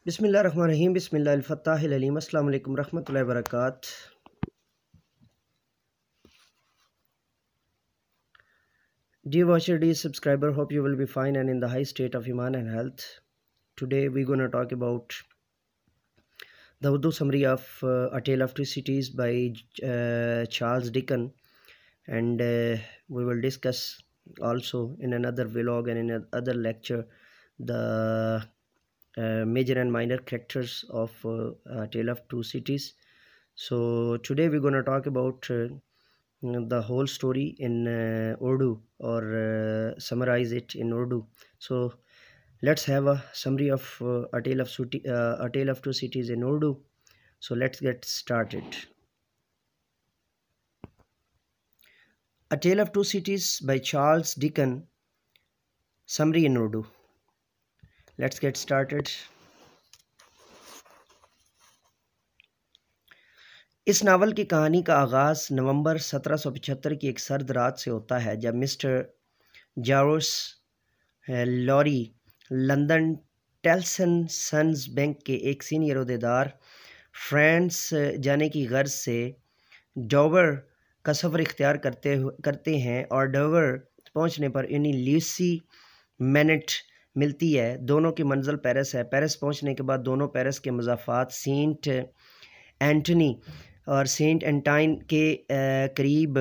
बिस्मिल्लाहिर्रहमानिर्रहीम बिस्मिल्लाहिल अलीम अस्सलाम वालेकुम रहमतुल्लाहि व बरकातहू। Dear watcher, dear subscriber, hope you will be fine and in the high state of iman and health. Today we're going to talk about the Urdu summary of A Tale of Two Cities by Charles Dickens, and we will discuss also in another vlog and in another lecture the major and minor characters of A Tale of Two Cities. So today we're going to talk about the whole story in Urdu, or summarize it in Urdu. So let's have a summary of A Tale of Two Cities in Urdu. So let's get started. A Tale of Two Cities by Charles Dickens, summary in Urdu. Let's get started. इस novel की कहानी का आगाज़ नवंबर 1775 की एक सर्द रात से होता है, जब mister George Lorry London Tellson sons bank के एक सीनियर अहदेदार फ्रांस जाने की गर्ज से डोवर का सफ़र इख्तियार करते हैं, और डोवर पहुंचने पर इन्हें ल्यूसी मैनेट मिलती है। दोनों की मंजिल पेरिस है। पेरिस पहुंचने के बाद दोनों पेरिस के मज़ाफ़ात सेंट एंटनी और सेंट एंटाइन के करीब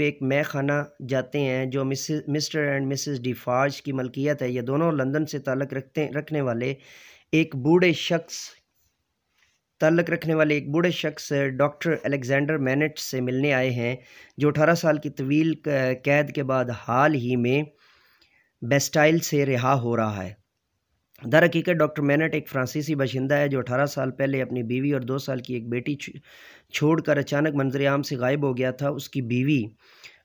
एक मैं खाना जाते हैं जो मिस्टर एंड मिसेस डिफार्ज की मलकियत है। ये दोनों लंदन से ताल्लुक़ रखने वाले एक बूढ़े शख्स डॉक्टर अलेक्जेंडर मैनेट से मिलने आए हैं, जो 18 साल की तवील कैद के बाद हाल ही में बेस्टाइल से रिहा हो रहा है। दर हकीकत डॉक्टर मैनेट एक फ्रांसीसी बाशिंदा है जो 18 साल पहले अपनी बीवी और 2 साल की एक बेटी छोड़कर अचानक मंजर-ए-आम से गायब हो गया था। उसकी बीवी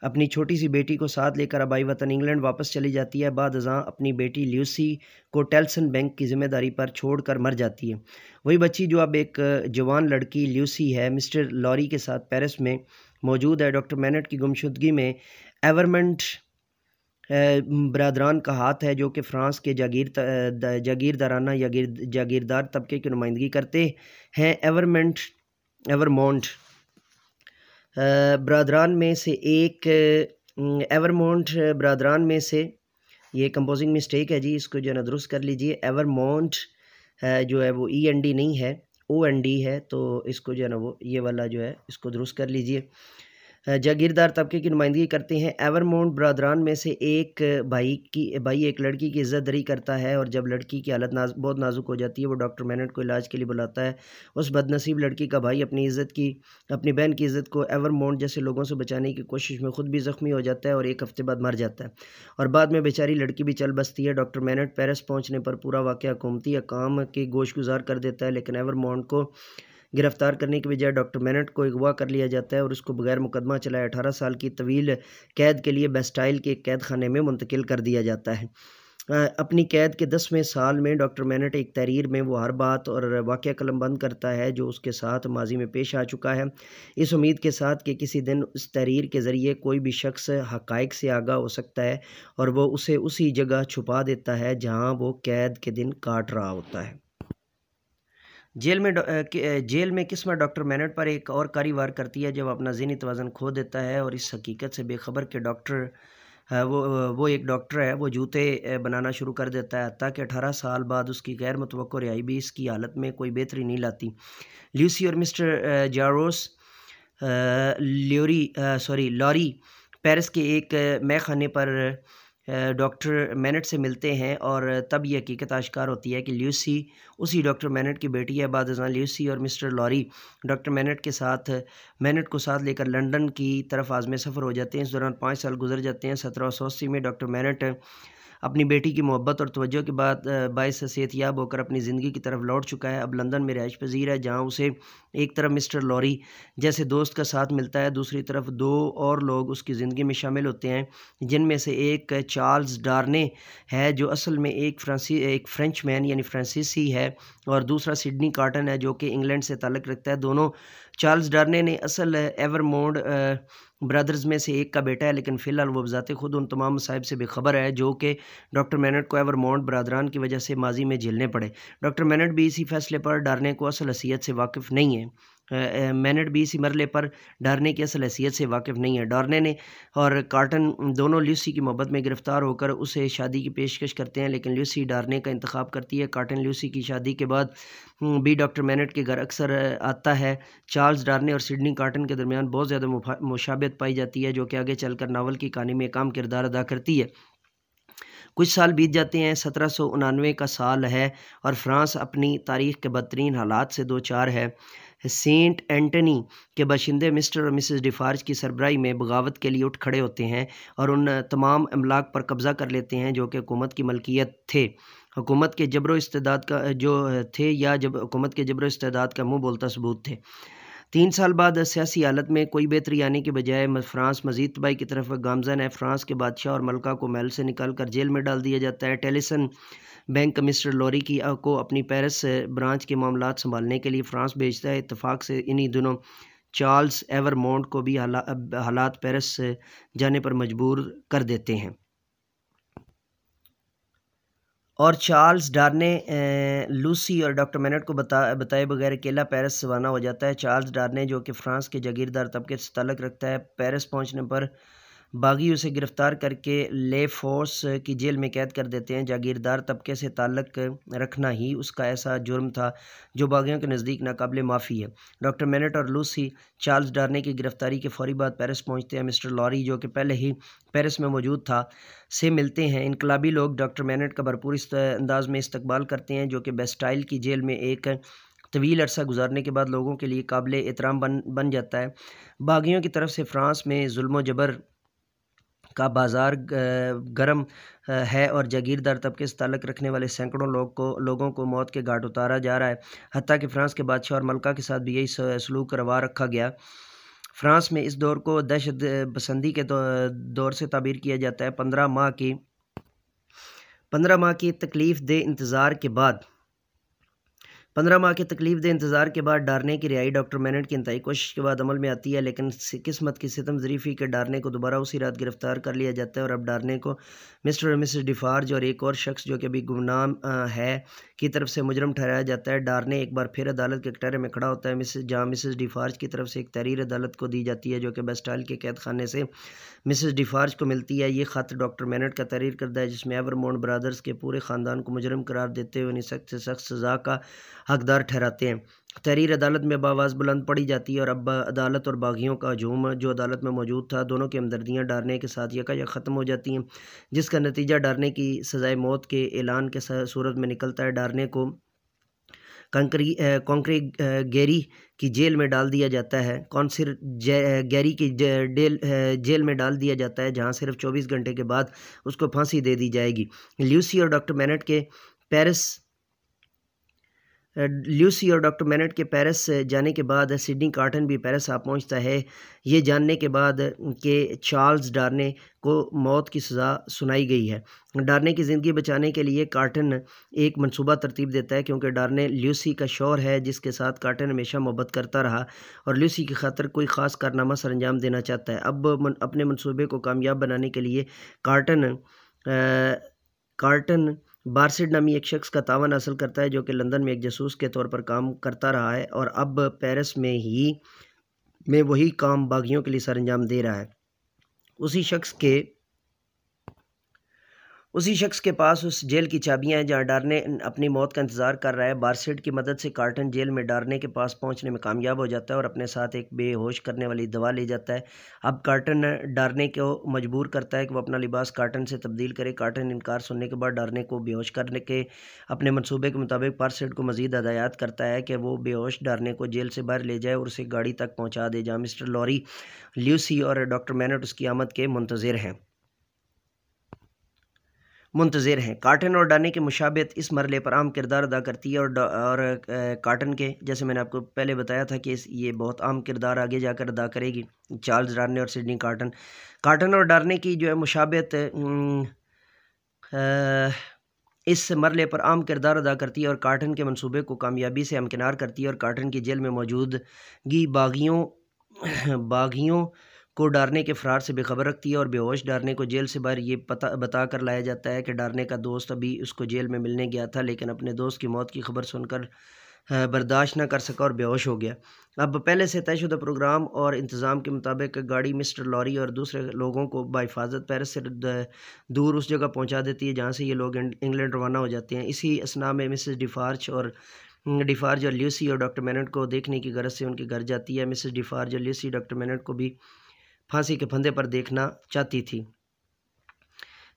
अपनी छोटी सी बेटी को साथ लेकर आबाई वतन इंग्लैंड वापस चली जाती है। बाद अज़ां अपनी बेटी ल्यूसी को टेल्सन बैंक की ज़िम्मेदारी पर छोड़कर मर जाती है। वही बच्ची जो अब एक जवान लड़की ल्यूसी है, मिस्टर लॉरी के साथ पेरिस में मौजूद है। डॉक्टर मैनेट की गुमशुदगी में एवरमंड बरादरान का हाथ है, जो कि फ़्रांस के जागीरदाराना या जागीरदार तबके की नुमाइंदगी करते हैं। एवरमोंट बरादरान में से ये कंपोजिंग मिस्टेक है जी, इसको जो है ना दुरुस्त कर लीजिए। एवरमोंट जो है वो END नहीं है, OND है, तो इसको जो है ना वो ये वाला जो है इसको दुरुस्त कर लीजिए। जागीरदार तबके की नुमाइंदगी करते हैं। एवरमोंट बरादरान में से एक भाई एक लड़की की इज़्ज़त दरी करता है, और जब लड़की की हालत बहुत नाजुक हो जाती है, वो डॉक्टर मैनेट को इलाज के लिए बुलाता है। उस बदनसीब लड़की का भाई अपनी बहन की इज़्ज़त को एवरमोंट जैसे लोगों से बचाने की कोशिश में खुद भी ज़ख्मी हो जाता है और एक हफ्ते बाद मर जाता है, और बाद में बेचारी लड़की भी चल बसती है। डॉक्टर मैनेट पेरिस पहुँचने पर पूरा वाक़या हुकूमती अहकाम के गोशगुजार कर देता है, लेकिन एवरमोंट को गिरफ्तार करने के बजाय डॉक्टर मैनेट को अगवा कर लिया जाता है और उसको बगैर मुकदमा चलाए 18 साल की तवील कैद के लिए बेस्टाइल के कैद खाने में मुंतकिल कर दिया जाता है। अपनी कैद के 10वें साल में डॉक्टर मैनेट एक तहरीर में वो हर बात और वाक़या कलमबंद करता है जो उसके साथ माजी में पेश आ चुका है, इस उम्मीद के साथ कि किसी दिन उस तहरीर के ज़रिए कोई भी शख्स हक़ाइक़ से आगाह हो सकता है और वो उसे उसी जगह छुपा देता है जहाँ वो कैद के दिन काट रहा होता है। जेल में किस्मत डॉक्टर मैनेट पर एक और कारी वार करती है जब अपना ज़हनी तवाज़ुन खो देता है और इस हकीकत से बेखबर के वो एक डॉक्टर है, वो जूते बनाना शुरू कर देता है, ताकि 18 साल बाद उसकी गैर मुतवक्को रिहाई भी इसकी हालत में कोई बेहतरी नहीं लाती। ल्यूसी और मिस्टर जॉर्ज लॉरी पेरिस के एक मैं खाने पर डॉक्टर मैनेट से मिलते हैं, और तब ये हकीकत आश्कार होती है कि ल्यूसी उसी डॉक्टर मैनेट की बेटी है। बाद अज़ां ल्यूसी और मिस्टर लॉरी डॉक्टर मैनेट को साथ लेकर लंदन की तरफ आज़म सफ़र हो जाते हैं। इस दौरान 5 साल गुजर जाते हैं। 1780 में डॉक्टर मैनेट अपनी बेटी की मोहब्बत और तवज्जो के बाद बाइस सेहतियाब होकर अपनी ज़िंदगी की तरफ लौट चुका है। अब लंदन में रिहाइश पजीर है, जहाँ उसे एक तरफ मिस्टर लॉरी जैसे दोस्त का साथ मिलता है, दूसरी तरफ 2 और लोग उसकी ज़िंदगी में शामिल होते हैं, जिनमें से एक चार्ल्स डार्ने है जो असल में एक फ्रेंचमैन यानी फ्रांसीसी है, और दूसरा सिडनी कार्टन है जो कि इंग्लैंड से ताल्लुक़ रखता है। दोनों चार्ल्स डार्ने ने असल एवरमोंड ब्रदर्स में से एक का बेटा है, लेकिन फ़िलहाल वो बज़ाते खुद उन तमाम मसाइब से बेखबर है जो कि डॉक्टर मैनट को एवरमोंड बरदरान की वजह से माजी में झेलने पड़े। डॉक्टर मैनट भी इसी फैसले पर डार्ने को असल हैसियत से वाकिफ़ नहीं है। मैनट भी इसी मरले पर डार्ने की असल हैसियत से वाकिफ़ नहीं है। डार्ने ने और कार्टन दोनों ल्यूसी की मोहब्बत में गिरफ़्तार होकर उसे शादी की पेशकश करते हैं, लेकिन ल्यूसी डार्ने का इंतखाब करती है। कार्टन ल्यूसी की शादी के बाद भी डॉक्टर मैनट के घर अक्सर आता है। चार्ल्स डार्ने और सिडनी कार्टन के दरमियान बहुत ज़्यादा मुशाबहत पाई जाती है, जो कि आगे चलकर नावल की कहानी में एक अहम किरदार अदा करती है। कुछ साल बीत जाते हैं, 1799 का साल है और फ्रांस अपनी तारीख़ के बदतरीन हालात से दो चार है। सेंट एंटनी के बाशिंदे मिस्टर और मिसेस डिफार्ज की सरबराही में बगावत के लिए उठ खड़े होते हैं और उन तमाम अमलाक पर कब्ज़ा कर लेते हैं जो कि हुकूमत की मलकियत थे। हुकूमत के जबरो इस्तेदाद का जो थे या जब हुकूमत के जबरो इस्तेदाद का मुँह बोलता सबूत थे। 3 साल बाद सियासी हालत में कोई बेहतरी आने के बजाय फ्रांस मज़ीद तबाही की तरफ गामज़न है। फ्रांस के बादशाह और मलका को महल से निकाल कर जेल में डाल दिया जाता है। टेलीसन बैंक मिस्टर लॉरी को अपनी पेरिस ब्रांच के मामलात संभालने के लिए फ्रांस भेजता है। इत्तेफाक से इन्हीं दिनों चार्ल्स एवरमोंट को भी हालात पेरिस जाने पर मजबूर कर देते हैं और चार्ल्स डार्ने लूसी और डॉक्टर मैनट को बताए बगैर अकेला पेरिस रवाना हो जाता है। चार्ल्स डार्ने जो कि फ्रांस के जागीरदार तबके से ताल्लुक़ रखता है, पेरिस पहुंचने पर बागी उसे गिरफ़्तार करके ले फोर्स की जेल में कैद कर देते हैं। जागीरदार तबके से ताल्लुक़ रखना ही उसका ऐसा जुर्म था जो बागियों के नज़दीक नाकाबिले माफ़ी है। डॉक्टर मैनट और लूसी चार्ल्स डार्ने की गिरफ़्तारी के फ़ौरी बाद पेरिस पहुंचते हैं। मिस्टर लॉरी जो कि पहले ही पेरिस में मौजूद था से मिलते हैं। इनकलाबी लोग डॉक्टर मैनट का भरपूर अंदाज में इस्तकबाल करते हैं, जो कि बेस्टाइल की जेल में एक तवील अरसा गुजारने के बाद लोगों के लिए काबिल एहतराम बन जाता है। बागियों की तरफ से फ्रांस में जुल्म जबर का बाज़ार गर्म है और जागीरदार तबके से ताल्लुक़ रखने वाले सैकड़ों लोगों को मौत के घाट उतारा जा रहा है। हत्ता कि फ्रांस के बादशाह और मलका के साथ भी यही सलूक रवा रखा गया। फ्रांस में इस दौर को दहशत पसंदी के दौर से ताबीर किया जाता है। 15 माह की तकलीफ़ दे इंतज़ार के बाद डार्ने की रिहाई डॉक्टर मैनट की इंतहाई कोशिश के बाद अमल में आती है, लेकिन किस्मत की सितम ज़रीफ़ी के डार्ने को दोबारा उसी रात गिरफ़्तार कर लिया जाता है और अब डार्ने को मिस्टर और मिसेस डिफार्ज और एक और शख्स जो कि अभी गुमनाम है की तरफ से मुजरम ठहराया जाता है। डार्ने एक बार फिर अदालत के कटहरे में खड़ा होता है, जहाँ मिसेस डिफार्ज की तरफ से एक तहरीर अदालत को दी जाती है जो कि बेस्टाइल के कैद खाने से मिसेस डिफार्ज को मिलती है। ये ख़त डॉक्टर मैनट का तहरीर करता है, जिसमें एवरमोंट ब्रदर्स के पूरे ख़ानदान को मुजरम करार देते हुए उन्हें सख्त से सख्त सज़ा का हकदार ठहराते हैं। तहरीर अदालत में आवाज़ बुलंद पड़ी जाती है और अब अदालत और बागियों का हजूम जो अदालत में मौजूद था, दोनों की हमदर्दियाँ डार्ने के साथ यकायक ख़त्म हो जाती हैं, जिसका नतीजा डार्ने की सज़ाए मौत के ऐलान के सूरत में निकलता है। डार्ने को कॉन्क्री गैरी की जेल में डाल दिया जाता है गैरी की जेल में डाल दिया जाता है, जहाँ सिर्फ 24 घंटे के बाद उसको फांसी दे दी जाएगी। ल्यूसी और डॉक्टर मैनट के पेरिस जाने के बाद सिडनी कार्टन भी पेरिस आ पहुंचता है, ये जानने के बाद कि चार्ल्स डार्ने को मौत की सज़ा सुनाई गई है। डार्ने की ज़िंदगी बचाने के लिए कार्टन एक मंसूबा तरतीब देता है, क्योंकि डार्ने ल्यूसी का शौहर है जिसके साथ कार्टन हमेशा मोहब्बत करता रहा और ल्यूसी की खातिर कोई ख़ास कारनामा सरअंजाम देना चाहता है। अब अपने मंसूबे को कामयाब बनाने के लिए कार्टन बारसिड नामी एक शख्स का तावन हासिल करता है, जो कि लंदन में एक जासूस के तौर पर काम करता रहा है और अब पेरिस में वही काम बागियों के लिए सरअंजाम दे रहा है। उसी शख्स के पास उस जेल की चाबियां हैं जहां डार्ने अपनी मौत का इंतज़ार कर रहा है। बारसिड की मदद से कार्टन जेल में डार्ने के पास पहुंचने में कामयाब हो जाता है और अपने साथ एक बेहोश करने वाली दवा ले जाता है। अब कार्टन डार्ने को मजबूर करता है कि वो अपना लिबास कार्टन से तब्दील करे। कार्टन इनकार सुनने के बाद डार्ने को बेहोश करने के अपने मनसूबे के मुताबिक बारसिड को मज़ीद हदायत करता है कि वो बेहोश डार्ने को जेल से बाहर ले जाए और उसे गाड़ी तक पहुँचा दे, जहाँ मिस्टर लॉरी, ल्यूसी और डॉक्टर मैनट उसकी आमद के मुंतज़िर हैं। कार्टन और डार्ने की मुशाबहत इस मरले पर अहम किरदार अदा करती है और कार्टन के, जैसे मैंने आपको पहले बताया था कि ये बहुत अहम किरदार आगे जाकर अदा करेगी, चार्ल्स डार्ने और सिडनी कार्टन और डार्ने की जो है मुशाबहत इस मरले पर अहम किरदार अदा करती है और कार्टन के मंसूबे को कामयाबी से हमकिनार करती है और कार्टन की जेल में मौजूदगी बागियों को डारने के फ़रार से बेखबर रखती है और बेहोश डारने को जेल से बाहर ये बता कर लाया जाता है कि डारने का दोस्त अभी उसको जेल में मिलने गया था, लेकिन अपने दोस्त की मौत की खबर सुनकर बर्दाश्त न कर सका और बेहोश हो गया। अब पहले से तयशुदा प्रोग्राम और इंतज़ाम के मुताबिक गाड़ी मिस्टर लॉरी और दूसरे लोगों को बाहिफाजत पेरिस से दूर उस जगह पहुंचा देती है जहां से ये लोग इंग्लैंड रवाना हो जाते हैं। इसी असना में मिसेस डिफार्ज और ल्यूसी और डॉक्टर मेनेट को देखने की गरज से उनके घर जाती है। मिसेस डिफार्ज और ल्यूसी डॉक्टर मेनेट को भी फांसी के फंदे पर देखना चाहती थी।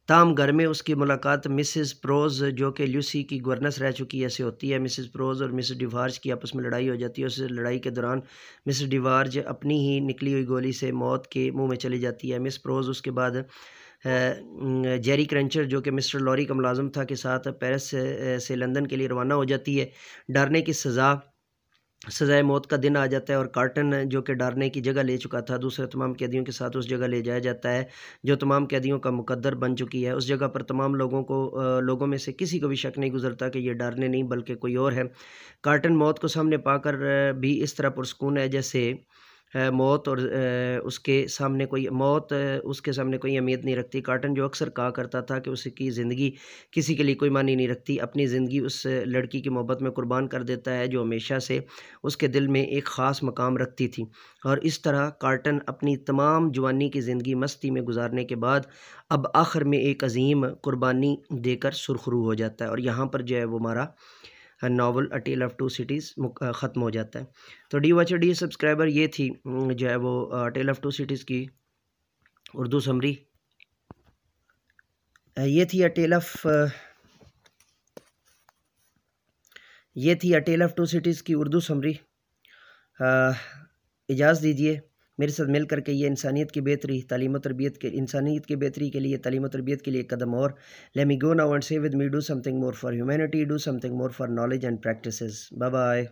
ताम घर में उसकी मुलाकात मिसेस प्रोज, जो कि ल्यूसी की गवर्नेंस रह चुकी है, से होती है। मिसेस प्रोज और मिसेस डिवार्ज की आपस में लड़ाई हो जाती है। उस लड़ाई के दौरान मिसेस डिवार्ज अपनी ही निकली हुई गोली से मौत के मुंह में चली जाती है। मिस प्रोज उसके बाद जेरी क्रंचर, जो कि मिस्टर लॉरी का मुलाजम था, के साथ पेरिस से लंदन के लिए रवाना हो जाती है। डरने की सज़ाए मौत का दिन आ जाता है और कार्टन, जो कि डारने की जगह ले चुका था, दूसरे तमाम कैदियों के साथ उस जगह ले जाया जाता है जो तमाम कैदियों का मुकद्दर बन चुकी है। उस जगह पर तमाम लोगों में से किसी को भी शक नहीं गुजरता कि ये डारने नहीं बल्कि कोई और है। कार्टन मौत को सामने पाकर भी इस तरह पुरस्कून है जैसे मौत उसके सामने कोई अहमियत नहीं रखती। कार्टन जो अक्सर कहा करता था कि उसकी ज़िंदगी किसी के लिए कोई मानी नहीं रखती, अपनी ज़िंदगी उस लड़की की मोहब्बत में कुर्बान कर देता है जो हमेशा से उसके दिल में एक ख़ास मकाम रखती थी। और इस तरह कार्टन अपनी तमाम जवानी की ज़िंदगी मस्ती में गुजारने के बाद अब आखिर में एक अजीम कुर्बानी देकर सुरखरू हो जाता है और यहाँ पर जो है वो हमारा novel a tale of two cities ख़त्म हो जाता है। तो डी वॉचर डी सब्सक्राइबर, ये थी जो है वो टेल ऑफ टू सिटीज़ की उर्दू समरी। ये थी अ टेल ऑफ टू सिटीज़ की उर्दू समरी। इजाज़त दीजिए, मेरे साथ मिल करके ये इंसानियत की बेहतरी के लिए तालीम और तरबियत के लिए एक कदम और। Let me go now and say with me, do something more for humanity, do something more for knowledge and practices. Bye bye.